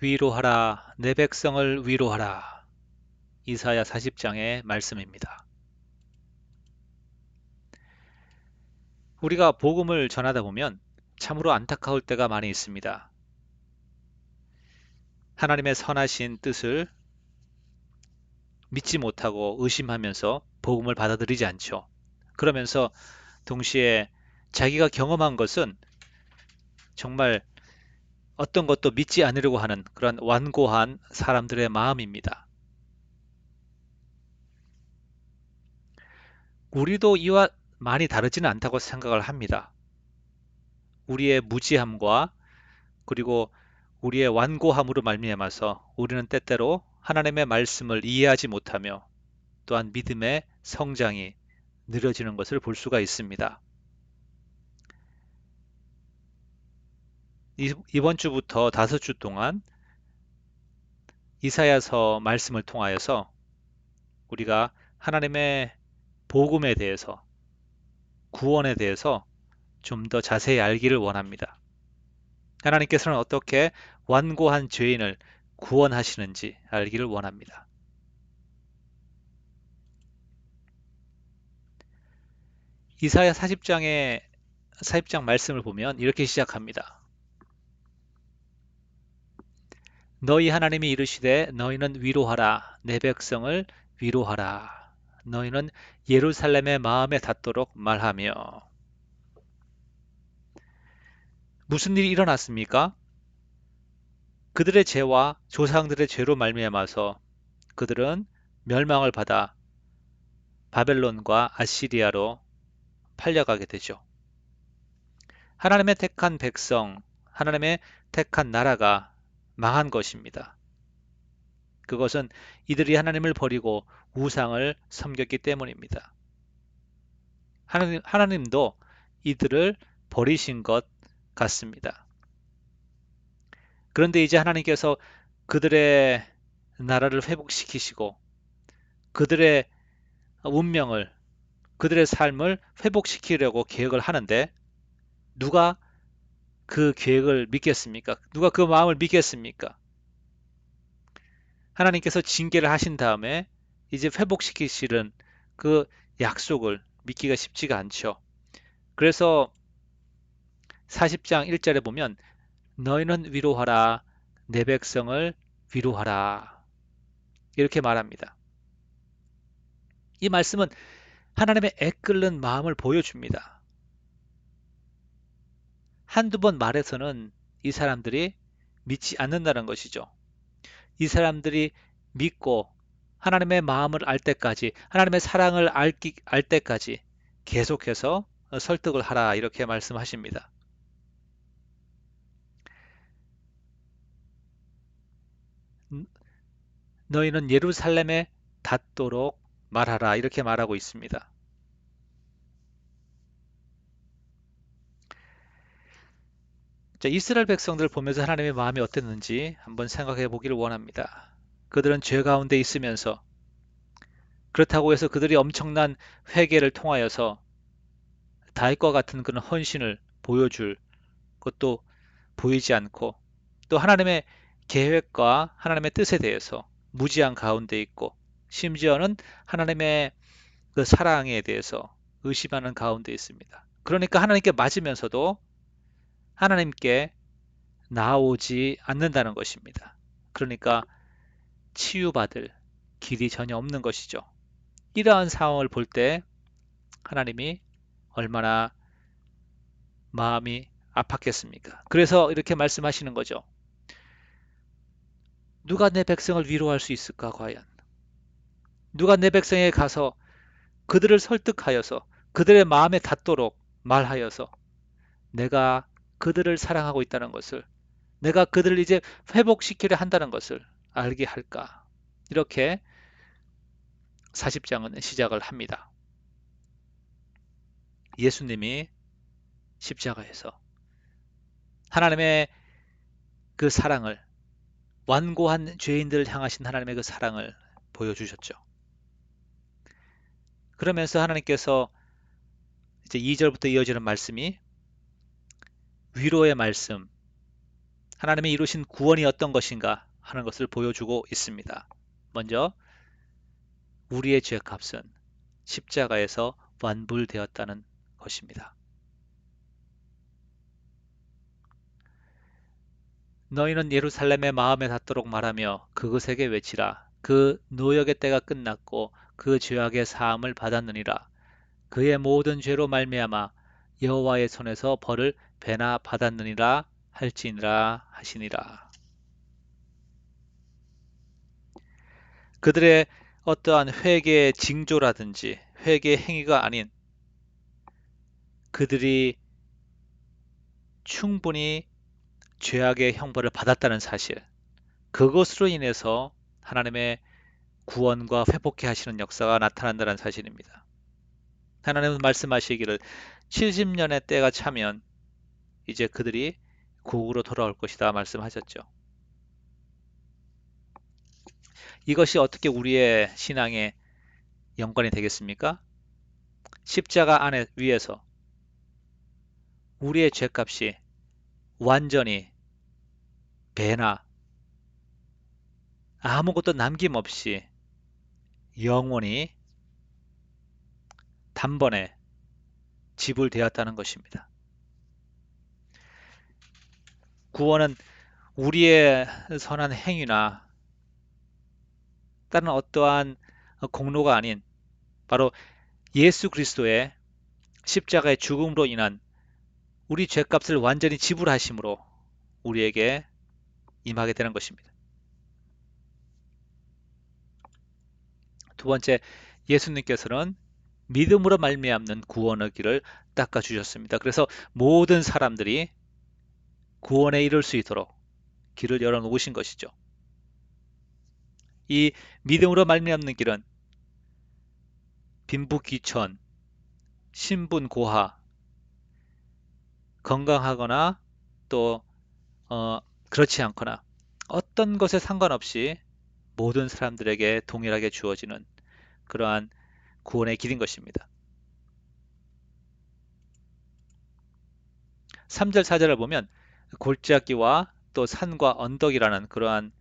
위로하라, 내 백성을 위로하라. 이사야 40장의 말씀입니다. 우리가 복음을 전하다 보면 참으로 안타까울 때가 많이 있습니다. 하나님의 선하신 뜻을 믿지 못하고 의심하면서 복음을 받아들이지 않죠. 그러면서 동시에 자기가 경험한 것은 정말 어떤 것도 믿지 않으려고 하는 그런 완고한 사람들의 마음입니다. 우리도 이와 많이 다르지는 않다고 생각을 합니다. 우리의 무지함과 그리고 우리의 완고함으로 말미암아서 우리는 때때로 하나님의 말씀을 이해하지 못하며 또한 믿음의 성장이 느려지는 것을 볼 수가 있습니다. 이번 주부터 5주 동안 이사야서 말씀을 통하여서 우리가 하나님의 복음에 대해서, 구원에 대해서 좀 더 자세히 알기를 원합니다. 하나님께서는 어떻게 완고한 죄인을 구원하시는지 알기를 원합니다. 이사야 40장 말씀을 보면 이렇게 시작합니다. 너희 하나님이 이르시되 너희는 위로하라 내 백성을 위로하라 너희는 예루살렘의 마음에 닿도록 말하며. 무슨 일이 일어났습니까? 그들의 죄와 조상들의 죄로 말미암아서 그들은 멸망을 받아 바벨론과 아시리아로 팔려가게 되죠. 하나님의 택한 백성, 하나님의 택한 나라가 망한 것입니다. 그것은 이들이 하나님을 버리고 우상을 섬겼기 때문입니다. 하나님도 이들을 버리신 것 같습니다. 그런데 이제 하나님께서 그들의 나라를 회복시키시고 그들의 운명을, 그들의 삶을 회복시키려고 계획을 하는데 누가 그 계획을 믿겠습니까? 누가 그 마음을 믿겠습니까? 하나님께서 징계를 하신 다음에 이제 회복시키시는 그 약속을 믿기가 쉽지가 않죠. 그래서 40장 1절에 보면 너희는 위로하라 내 백성을 위로하라 이렇게 말합니다. 이 말씀은 하나님의 애끓는 마음을 보여줍니다. 한두 번 말해서는 이 사람들이 믿지 않는다는 것이죠. 이 사람들이 믿고 하나님의 마음을 알 때까지, 하나님의 사랑을 알 때까지 계속해서 설득을 하라 이렇게 말씀하십니다. 너희는 예루살렘에 닿도록 말하라 이렇게 말하고 있습니다. 자, 이스라엘 백성들을 보면서 하나님의 마음이 어땠는지 한번 생각해 보기를 원합니다. 그들은 죄 가운데 있으면서 그렇다고 해서 그들이 엄청난 회개를 통하여서 다윗과 같은 그런 헌신을 보여줄 것도 보이지 않고 또 하나님의 계획과 하나님의 뜻에 대해서 무지한 가운데 있고 심지어는 하나님의 그 사랑에 대해서 의심하는 가운데 있습니다. 그러니까 하나님께 맞으면서도 하나님께 나오지 않는다는 것입니다. 그러니까 치유받을 길이 전혀 없는 것이죠. 이러한 상황을 볼 때 하나님이 얼마나 마음이 아팠겠습니까? 그래서 이렇게 말씀하시는 거죠. 누가 내 백성을 위로할 수 있을까, 과연? 누가 내 백성에게 가서 그들을 설득하여서 그들의 마음에 닿도록 말하여서 내가 그들을 사랑하고 있다는 것을, 내가 그들을 이제 회복시키려 한다는 것을 알게 할까? 이렇게 40장은 시작을 합니다. 예수님이 십자가에서 하나님의 그 사랑을, 완고한 죄인들을 향하신 하나님의 그 사랑을 보여주셨죠. 그러면서 하나님께서 이제 2절부터 이어지는 말씀이 위로의 말씀, 하나님이 이루신 구원이 어떤 것인가 하는 것을 보여주고 있습니다. 먼저 우리의 죄값은 십자가에서 완불되었다는 것입니다. 너희는 예루살렘의 마음에 닿도록 말하며 그것에게 외치라. 그 노역의 때가 끝났고 그 죄악의 사함을 받았느니라. 그의 모든 죄로 말미암아 여호와의 손에서 벌을 배나 받았느니라 할지니라 하시니라. 그들의 어떠한 회개의 징조라든지 회개의 행위가 아닌 그들이 충분히 죄악의 형벌을 받았다는 사실, 그것으로 인해서 하나님의 구원과 회복케 하시는 역사가 나타난다는 사실입니다. 하나님은 말씀하시기를 70년의 때가 차면 이제 그들이 고국으로 돌아올 것이다 말씀하셨죠. 이것이 어떻게 우리의 신앙에 연관이 되겠습니까? 십자가 안에 위에서 우리의 죄값이 완전히 배나 아무것도 남김없이 영원히 단번에 지불되었다는 것입니다. 구원은 우리의 선한 행위나 다른 어떠한 공로가 아닌 바로 예수 그리스도의 십자가의 죽음으로 인한 우리 죄값을 완전히 지불하심으로 우리에게 임하게 되는 것입니다. 두 번째, 예수님께서는 믿음으로 말미암는 구원의 길을 닦아 주셨습니다. 그래서 모든 사람들이 구원에 이를 수 있도록 길을 열어 놓으신 것이죠. 이 믿음으로 말미암는 길은 빈부귀천, 신분고하, 건강하거나 또 그렇지 않거나 어떤 것에 상관없이 모든 사람들에게 동일하게 주어지는 그러한 구원의 길인 것입니다. 3절, 4절을 보면 골짜기와 또 산과 언덕이라는 그러한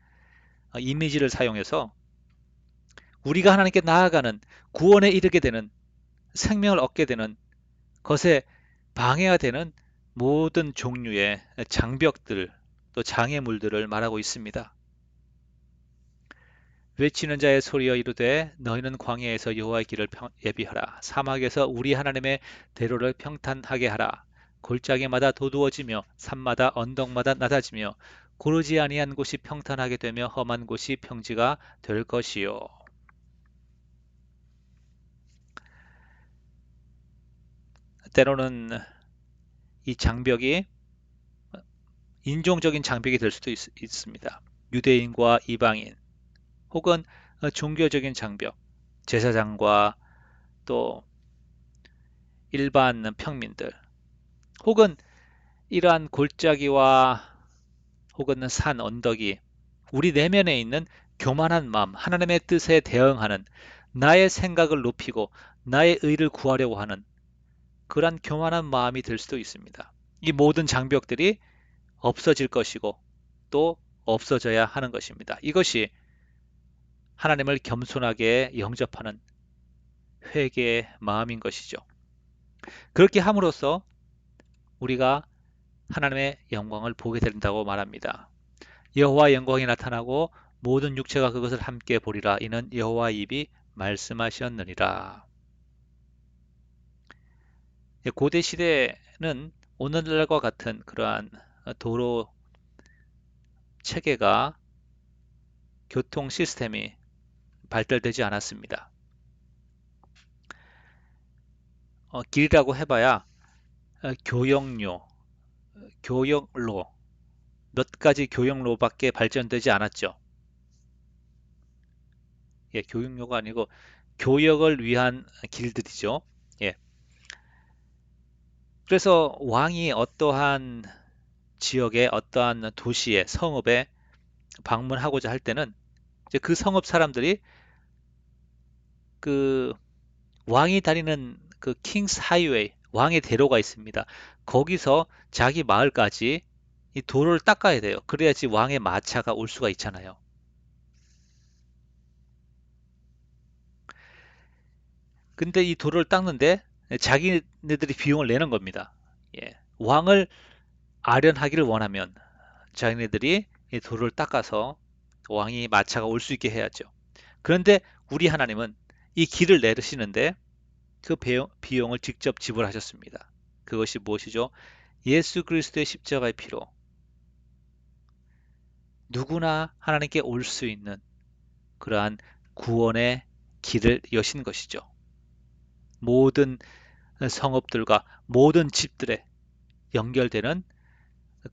이미지를 사용해서 우리가 하나님께 나아가는 구원에 이르게 되는 생명을 얻게 되는 것에 방해가 되는 모든 종류의 장벽들 또 장애물들을 말하고 있습니다. 외치는 자의 소리여 이르되 너희는 광야에서 여호와의 길을 예비하라. 사막에서 우리 하나님의 대로를 평탄하게 하라. 골짜기마다 도두어지며 산마다 언덕마다 낮아지며 고르지 아니한 곳이 평탄하게 되며 험한 곳이 평지가 될 것이요. 때로는 이 장벽이 인종적인 장벽이 될 수도 있습니다. 유대인과 이방인 혹은 종교적인 장벽, 제사장과 또 일반 평민들 혹은 이러한 골짜기와 혹은 산, 언덕이 우리 내면에 있는 교만한 마음, 하나님의 뜻에 대응하는 나의 생각을 높이고 나의 의를 구하려고 하는 그러한 교만한 마음이 들 수도 있습니다. 이 모든 장벽들이 없어질 것이고 또 없어져야 하는 것입니다. 이것이 하나님을 겸손하게 영접하는 회개의 마음인 것이죠. 그렇게 함으로써 우리가 하나님의 영광을 보게 된다고 말합니다. 여호와 영광이 나타나고 모든 육체가 그것을 함께 보리라. 이는 여호와 입이 말씀하셨느니라. 고대 시대는 오늘날과 같은 그러한 도로 체계가 교통 시스템이 발달되지 않았습니다. 길이라고 해봐야 교역로, 교역로, 몇 가지 교역로밖에 발전되지 않았죠. 예, 교역로가 아니고 교역을 위한 길들이죠. 예. 그래서 왕이 어떠한 지역의 어떠한 도시에 성읍에 방문하고자 할 때는 이제 그 성읍 사람들이 그 왕이 다니는 그 킹스 하이웨이 왕의 대로가 있습니다. 거기서 자기 마을까지 이 돌을 닦아야 돼요. 그래야지 왕의 마차가 올 수가 있잖아요. 근데 이 돌을 닦는데 자기네들이 비용을 내는 겁니다. 예. 왕을 아련하기를 원하면 자기네들이 이 돌을 닦아서 왕이 마차가 올 수 있게 해야죠. 그런데 우리 하나님은 이 길을 내르시는데 그 비용을 직접 지불하셨습니다. 그것이 무엇이죠? 예수 그리스도의 십자가의 피로 누구나 하나님께 올 수 있는 그러한 구원의 길을 여신 것이죠. 모든 성읍들과 모든 집들에 연결되는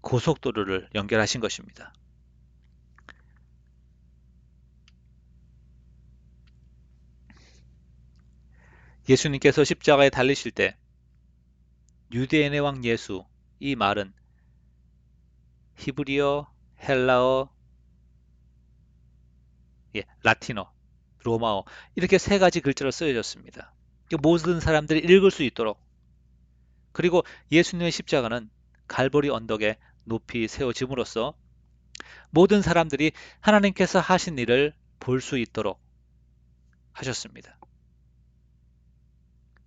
고속도로를 연결하신 것입니다. 예수님께서 십자가에 달리실 때 유대인의 왕 예수, 이 말은 히브리어, 헬라어, 라틴어, 로마어 이렇게 세 가지 글자로 쓰여졌습니다. 모든 사람들이 읽을 수 있도록, 그리고 예수님의 십자가는 갈보리 언덕에 높이 세워짐으로써 모든 사람들이 하나님께서 하신 일을 볼 수 있도록 하셨습니다.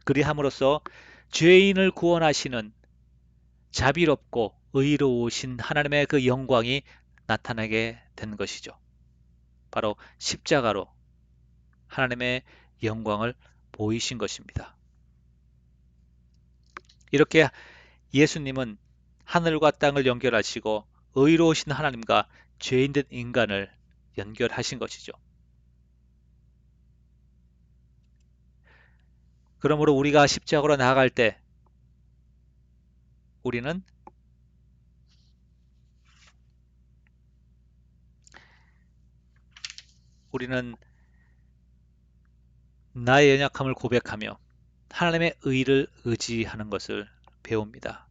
그리함으로써 죄인을 구원하시는 자비롭고 의로우신 하나님의 그 영광이 나타나게 된 것이죠. 바로 십자가로 하나님의 영광을 보이신 것입니다. 이렇게 예수님은 하늘과 땅을 연결하시고 의로우신 하나님과 죄인된 인간을 연결하신 것이죠. 그러므로 우리가 십자가로 나아갈 때 우리는 우리는 나의 연약함을 고백하며 하나님의 의를 의지하는 것을 배웁니다.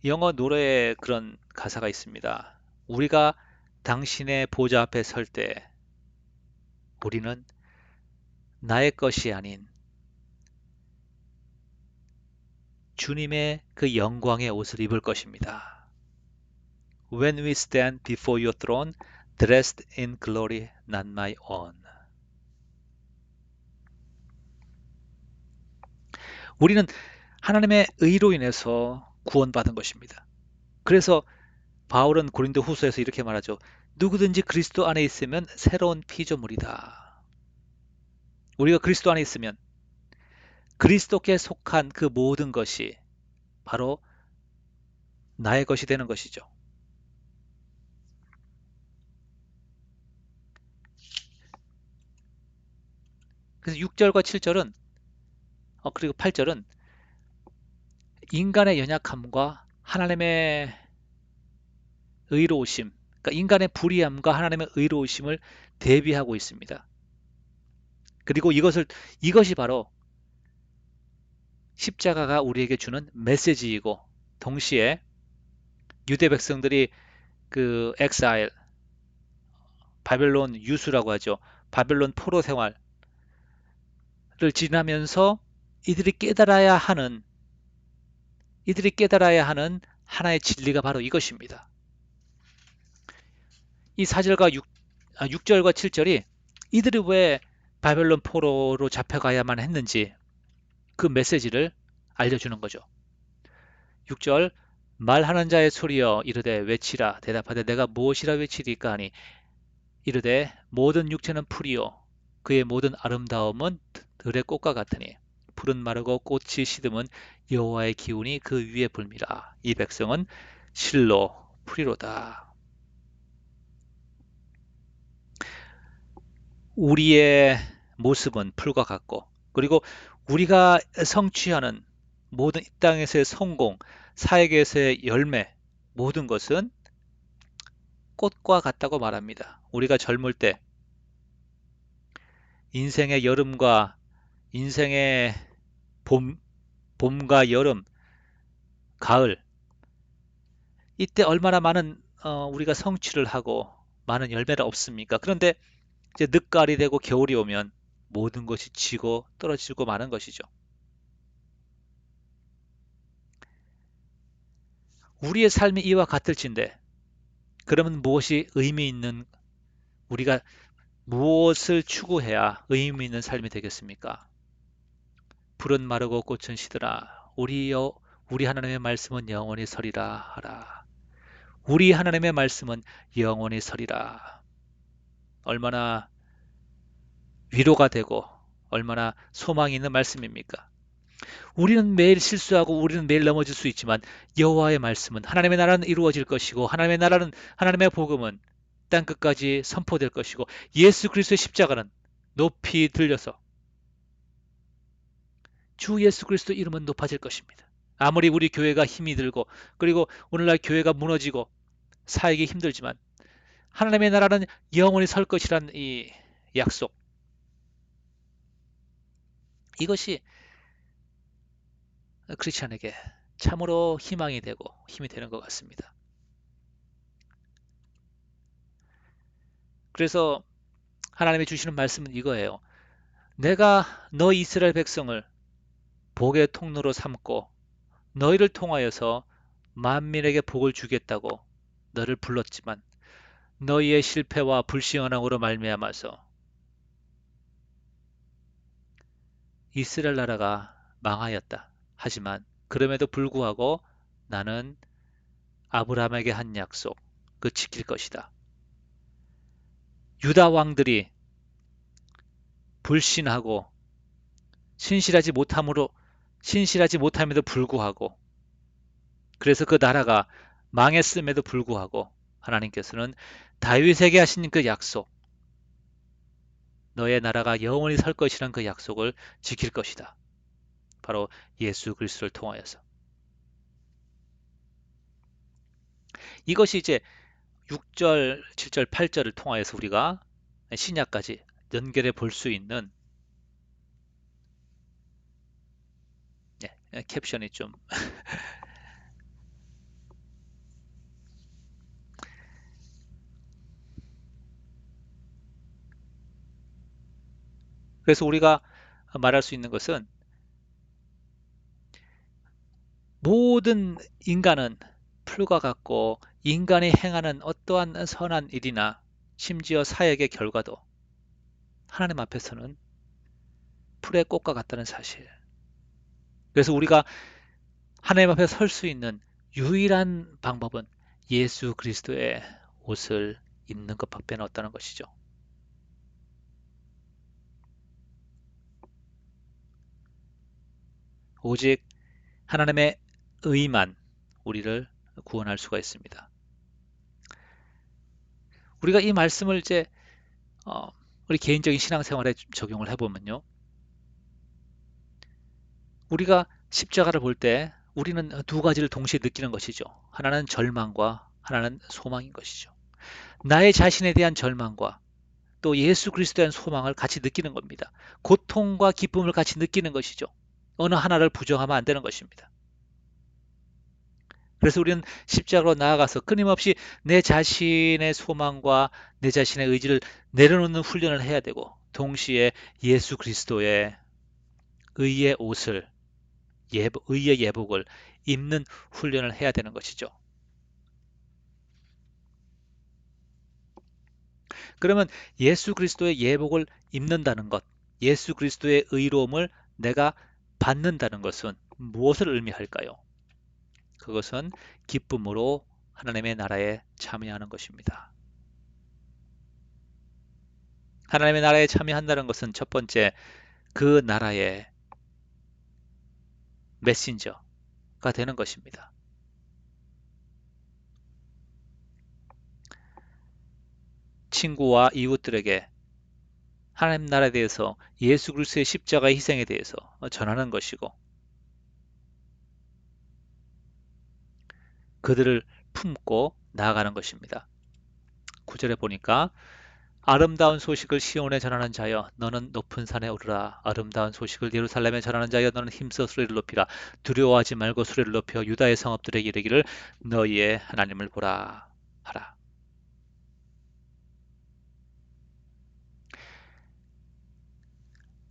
영어 노래에 그런 가사가 있습니다. 우리가 당신의 보좌 앞에 설 때 우리는 나의 것이 아닌 주님의 그 영광의 옷을 입을 것입니다. When we stand before your throne, dressed in glory, not my own. 우리는 하나님의 의로 인해서 구원받은 것입니다. 그래서 바울은 고린도 후서에서 이렇게 말하죠. 누구든지 그리스도 안에 있으면 새로운 피조물이다. 우리가 그리스도 안에 있으면 그리스도께 속한 그 모든 것이 바로 나의 것이 되는 것이죠. 그래서 6절과 7절은 그리고 8절은 인간의 연약함과 하나님의 의로우심, 그러니까 인간의 불의함과 하나님의 의로우심을 대비하고 있습니다. 그리고 이것이 바로 십자가가 우리에게 주는 메시지이고, 동시에 유대 백성들이 그 엑사일, 바벨론 유수라고 하죠. 바벨론 포로 생활을 지나면서 이들이 깨달아야 하는 하나의 진리가 바로 이것입니다. 이 4절과 6절과 7절이 이들이 왜 바벨론 포로로 잡혀가야만 했는지 그 메시지를 알려주는 거죠. 6절 말하는 자의 소리여 이르되 외치라 대답하되 내가 무엇이라 외치리까 하니 이르되 모든 육체는 풀이요 그의 모든 아름다움은 들의 꽃과 같으니 풀은 마르고 꽃이 시듬은 여호와의 기운이 그 위에 불미라 이 백성은 실로 풀이로다. 우리의 모습은 풀과 같고 그리고 우리가 성취하는 모든 이 땅에서의 성공, 사역에서의 열매 모든 것은 꽃과 같다고 말합니다. 우리가 젊을 때 인생의 여름과 인생의 봄, 봄과 여름, 가을 이때 얼마나 많은 우리가 성취를 하고 많은 열매를 얻습니까? 그런데 이제 늦가을이 되고 겨울이 오면 모든 것이 지고 떨어지고 마는 것이죠. 우리의 삶이 이와 같을진데 그러면 무엇이 의미 있는 우리가 무엇을 추구해야 의미 있는 삶이 되겠습니까? 풀은 마르고 꽃은 시들아 우리 하나님의 말씀은 영원히 서리라 하라. 우리 하나님의 말씀은 영원히 서리라. 얼마나 위로가 되고 얼마나 소망이 있는 말씀입니까? 우리는 매일 실수하고 우리는 매일 넘어질 수 있지만 여호와의 말씀은 하나님의 나라는 이루어질 것이고 하나님의 나라는 하나님의 복음은 땅 끝까지 선포될 것이고 예수 그리스도의 십자가는 높이 들려서 주 예수 그리스도 이름은 높아질 것입니다. 아무리 우리 교회가 힘이 들고 그리고 오늘날 교회가 무너지고 사역이 힘들지만 하나님의 나라는 영원히 설 것이란 이 약속 이것이 크리스찬에게 참으로 희망이 되고 힘이 되는 것 같습니다. 그래서 하나님이 주시는 말씀은 이거예요. 내가 너 이스라엘 백성을 복의 통로로 삼고 너희를 통하여서 만민에게 복을 주겠다고 너를 불렀지만 너희의 실패와 불신앙으로 말미암아서 이스라엘 나라가 망하였다. 하지만 그럼에도 불구하고 나는 아브라함에게 한 약속 그 지킬 것이다. 유다 왕들이 불신하고 신실하지 못함에도 불구하고 그래서 그 나라가 망했음에도 불구하고 하나님께서는 다윗에게 하신 그 약속 너의 나라가 영원히 설 것이라는 그 약속을 지킬 것이다. 바로 예수 그리스도를 통하여서 이것이 이제 6절, 7절, 8절을 통하여서 우리가 신약까지 연결해 볼 수 있는 캡션이 좀 그래서 우리가 말할 수 있는 것은 모든 인간은 풀과 같고 인간이 행하는 어떠한 선한 일이나 심지어 사역의 결과도 하나님 앞에서는 풀의 꽃과 같다는 사실. 그래서 우리가 하나님 앞에 설 수 있는 유일한 방법은 예수 그리스도의 옷을 입는 것밖에 없다는 것이죠. 오직 하나님의 의만 우리를 구원할 수가 있습니다. 우리가 이 말씀을 이제 우리 개인적인 신앙생활에 적용을 해보면요. 우리가 십자가를 볼 때 우리는 두 가지를 동시에 느끼는 것이죠. 하나는 절망과 하나는 소망인 것이죠. 나의 자신에 대한 절망과 또 예수 그리스도에 대한 소망을 같이 느끼는 겁니다. 고통과 기쁨을 같이 느끼는 것이죠. 어느 하나를 부정하면 안 되는 것입니다. 그래서 우리는 십자가로 나아가서 끊임없이 내 자신의 소망과 내 자신의 의지를 내려놓는 훈련을 해야 되고 동시에 예수 그리스도의 의의 옷을 의의 예복을 입는 훈련을 해야 되는 것이죠. 그러면 예수 그리스도의 예복을 입는다는 것, 예수 그리스도의 의로움을 내가 받는다는 것은 무엇을 의미할까요? 그것은 기쁨으로 하나님의 나라에 참여하는 것입니다. 하나님의 나라에 참여한다는 것은 첫 번째 그 나라의 메신저가 되는 것입니다. 친구와 이웃들에게 하나님 나라에 대해서 예수 그리스도의 십자가의 희생에 대해서 전하는 것이고 그들을 품고 나아가는 것입니다. 9절에 보니까 아름다운 소식을 시온에 전하는 자여 너는 높은 산에 오르라. 아름다운 소식을 예루살렘에 전하는 자여 너는 힘써 소리를 높이라. 두려워하지 말고 소리를 높여 유다의 성읍들에게 이르기를 너희의 하나님을 보라 하라.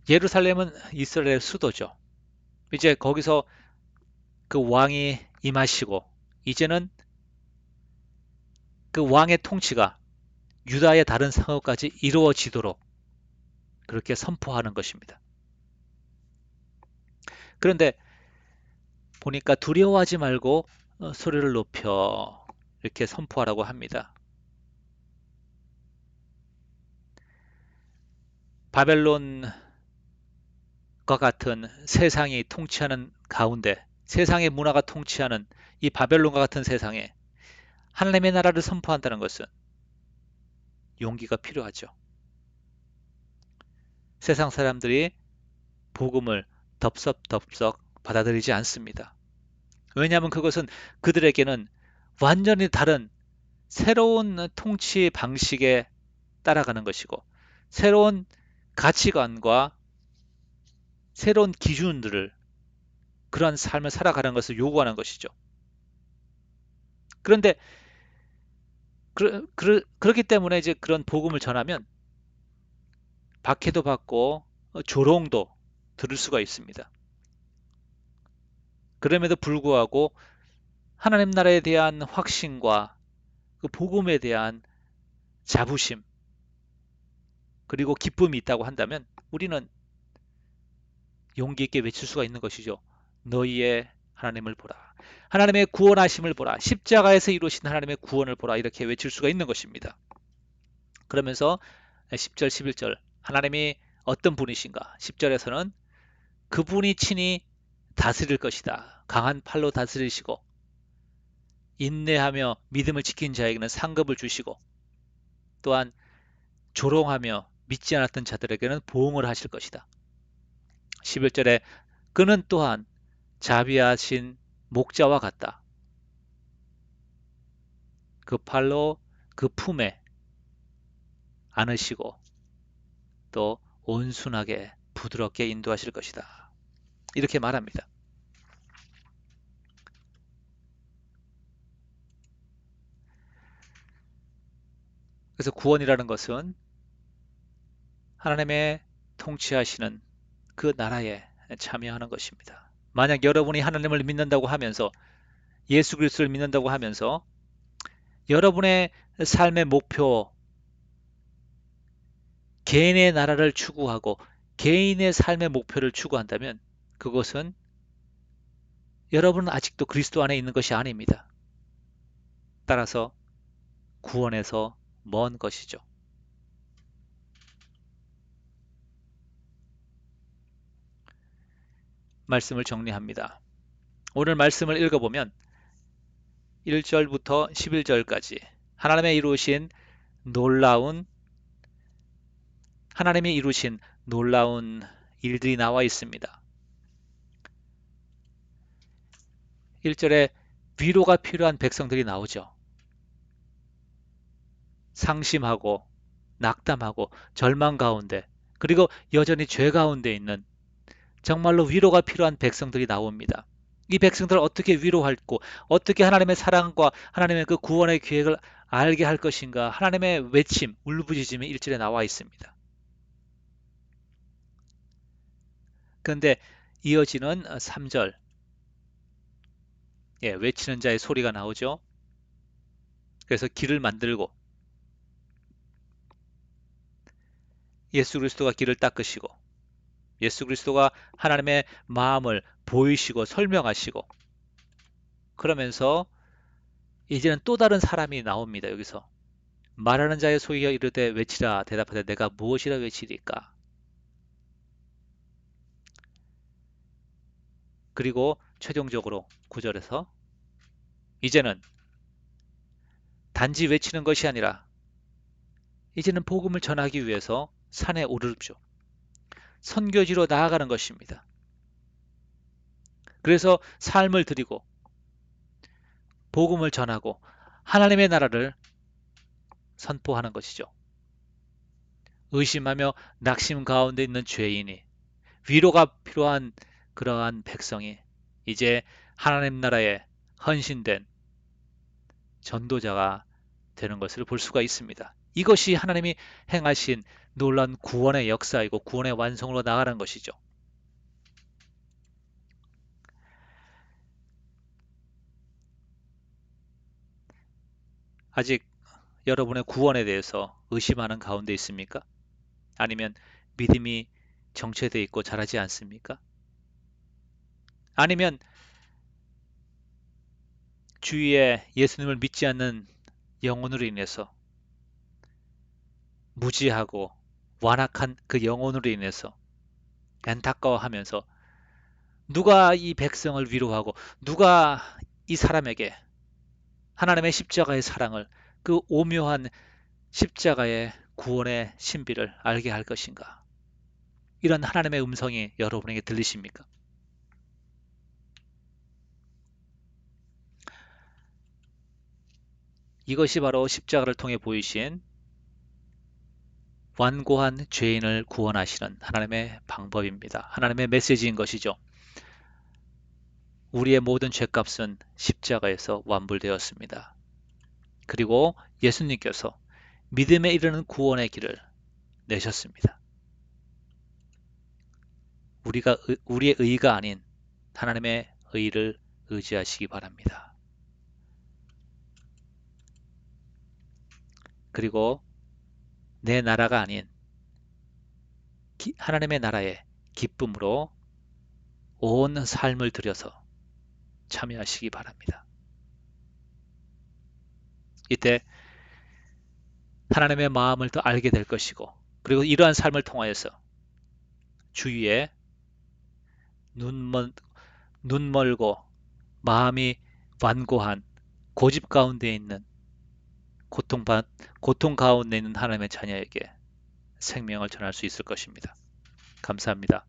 예루살렘은 이스라엘의 수도죠. 이제 거기서 그 왕이 임하시고 이제는 그 왕의 통치가 유다의 다른 상업까지 이루어지도록 그렇게 선포하는 것입니다. 그런데 보니까 두려워하지 말고 소리를 높여 이렇게 선포하라고 합니다. 바벨론과 같은 세상이 통치하는 가운데, 세상의 문화가 통치하는 이 바벨론과 같은 세상에 하나님의 나라를 선포한다는 것은 용기가 필요하죠. 세상 사람들이 복음을 덥석덥석 받아들이지 않습니다. 왜냐하면 그것은 그들에게는 완전히 다른 새로운 통치 방식에 따라가는 것이고, 새로운 가치관과 새로운 기준들을, 그러한 삶을 살아가는 것을 요구하는 것이죠. 그런데 그렇기 때문에 이제 그런 복음을 전하면 박해도 받고 조롱도 들을 수가 있습니다. 그럼에도 불구하고 하나님 나라에 대한 확신과 그 복음에 대한 자부심, 그리고 기쁨이 있다고 한다면 우리는 용기 있게 외칠 수가 있는 것이죠. 너희의 하나님을 보라. 하나님의 구원하심을 보라. 십자가에서 이루신 하나님의 구원을 보라. 이렇게 외칠 수가 있는 것입니다. 그러면서 10절, 11절 하나님이 어떤 분이신가? 10절에서는 그분이 친히 다스릴 것이다. 강한 팔로 다스리시고 인내하며 믿음을 지킨 자에게는 상급을 주시고 또한 조롱하며 믿지 않았던 자들에게는 보응을 하실 것이다. 11절에 그는 또한 자비하신 목자와 같다. 그 팔로 그 품에 안으시고 또 온순하게 부드럽게 인도하실 것이다. 이렇게 말합니다. 그래서 구원이라는 것은 하나님의 통치하시는 그 나라에 참여하는 것입니다. 만약 여러분이 하나님을 믿는다고 하면서 예수 그리스도를 믿는다고 하면서 여러분의 삶의 목표, 개인의 나라를 추구하고 개인의 삶의 목표를 추구한다면 그것은 여러분은 아직도 그리스도 안에 있는 것이 아닙니다. 따라서 구원에서 먼 것이죠. 말씀을 정리합니다. 오늘 말씀을 읽어보면 1절부터 11절까지 하나님의 이루신 놀라운 하나님이 이루신 놀라운 일들이 나와 있습니다. 1절에 위로가 필요한 백성들이 나오죠. 상심하고 낙담하고 절망 가운데 그리고 여전히 죄 가운데 있는 정말로 위로가 필요한 백성들이 나옵니다. 이 백성들을 어떻게 위로할고 어떻게 하나님의 사랑과 하나님의 그 구원의 계획을 알게 할 것인가 하나님의 외침, 울부짖음이 1절에 나와 있습니다. 그런데 이어지는 3절 외치는 자의 소리가 나오죠. 그래서 길을 만들고 예수 그리스도가 길을 닦으시고 예수 그리스도가 하나님의 마음을 보이시고 설명하시고 그러면서 이제는 또 다른 사람이 나옵니다. 여기서 말하는 자의 소리가 이르되 외치라 대답하되 내가 무엇이라 외치리까? 그리고 최종적으로 9절에서 이제는 단지 외치는 것이 아니라 이제는 복음을 전하기 위해서 산에 오르십시오. 선교지로 나아가는 것입니다. 그래서 삶을 드리고 복음을 전하고 하나님의 나라를 선포하는 것이죠. 의심하며 낙심 가운데 있는 죄인이 위로가 필요한 그러한 백성이 이제 하나님 나라에 헌신된 전도자가 되는 것을 볼 수가 있습니다. 이것이 하나님이 행하신 놀라운 구원의 역사이고 구원의 완성으로 나가는 것이죠. 아직 여러분의 구원에 대해서 의심하는 가운데 있습니까? 아니면 믿음이 정체되어 있고 자라지 않습니까? 아니면 주위에 예수님을 믿지 않는 영혼으로 인해서 무지하고 완악한 그 영혼으로 인해서 안타까워하면서 누가 이 백성을 위로하고 누가 이 사람에게 하나님의 십자가의 사랑을 그 오묘한 십자가의 구원의 신비를 알게 할 것인가? 이런 하나님의 음성이 여러분에게 들리십니까? 이것이 바로 십자가를 통해 보이신 완고한 죄인을 구원하시는 하나님의 방법입니다. 하나님의 메시지인 것이죠. 우리의 모든 죄값은 십자가에서 완불되었습니다. 그리고 예수님께서 믿음에 이르는 구원의 길을 내셨습니다. 우리의 의가 아닌 하나님의 의를 의지하시기 바랍니다. 그리고 내 나라가 아닌 하나님의 나라의 기쁨으로 온 삶을 들여서 참여하시기 바랍니다. 이때 하나님의 마음을 더 알게 될 것이고, 그리고 이러한 삶을 통하여서 주위에 눈먼, 눈멀고 마음이 완고한 고집 가운데 있는 고통 가운데 있는 하나님의 자녀에게 생명을 전할 수 있을 것입니다. 감사합니다.